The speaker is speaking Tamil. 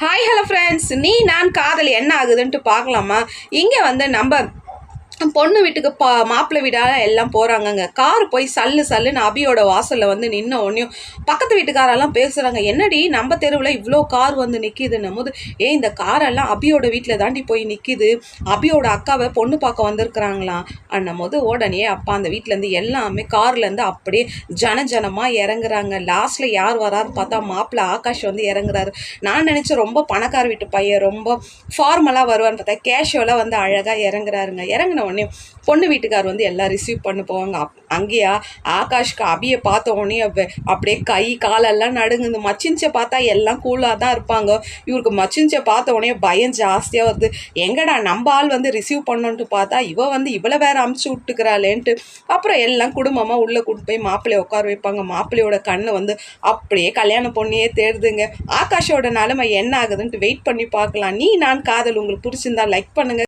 ஹாய் ஹலோ ஃப்ரெண்ட்ஸ், நீ நான் காதல் என்ன ஆகுதுன்ட்டு பார்க்கலாமா? இங்கே வந்து நம்ம பொண்ணு வீட்டுக்கு மாப்பிள்ளை வீடாக எல்லாம் போகிறாங்கங்க. கார் போய் சல்லுன்னு அபியோட வாசலில் வந்து நின்ன உடனேயும் பக்கத்து வீட்டுக்காரெல்லாம் பேசுகிறாங்க, என்னடி நம்ம தெருவில் இவ்வளோ கார் வந்து நிற்கிதுன்னும் போது, இந்த காரெல்லாம் அபியோட வீட்டில் தாண்டி போய் நிற்கிது, அபியோட அக்காவை பொண்ணு பார்க்க வந்திருக்கிறாங்களாம் அன்னும் போது உடனே அப்பா அந்த வீட்டிலேருந்து எல்லாமே கார்லேருந்து அப்படியே ஜனமாக இறங்குறாங்க. லாஸ்ட்டில் யார் வராருன்னு பார்த்தா மாப்பிள்ளை ஆகாஷ் வந்து இறங்குறாரு. நான் நினச்சேன் ரொம்ப பணக்கார வீட்டு பையன் ரொம்ப ஃபார்மலாக வருவான்னு பார்த்தா கேஷுவலாக வந்து அழகாக இறங்குறாருங்க. இறங்கின உடனே பொண்ணு வீட்டுக்கார் வந்து எல்லாம் ரிசீவ் பண்ண போவாங்க. அங்கேயா ஆகாஷ்க்கு அபியை பார்த்த உடனே அப்படியே கை காலெல்லாம் நடுங்குது. மச்சின்ச்சை பார்த்தா எல்லாம் கூலாக தான் இருப்பாங்க. இவருக்கு மச்சின்ச்சை பார்த்த உடனே பயம் ஜாஸ்தியாக வருது. எங்கடா நம்ம ஆள் வந்து ரிசீவ் பண்ணோன்ட்டு பார்த்தா இவ வந்து இவ்வளோ வேற அமுச்சு விட்டுக்கிறாளேன்ட்டு அப்புறம் எல்லாம் குடும்பமாக உள்ளே கூட்டு போய் மாப்பிள்ளைய உட்கார வைப்பாங்க. மாப்பிள்ளையோட கண்ணு வந்து அப்படியே கல்யாண பொண்ணையே தேடுதுங்க. ஆகாஷோட நிலைமை என்ன ஆகுதுன்ட்டு வெயிட் பண்ணி பார்க்கலாம். நீ நான் காதல் உங்களுக்கு பிடிச்சிருந்தா லைக் பண்ணுங்க.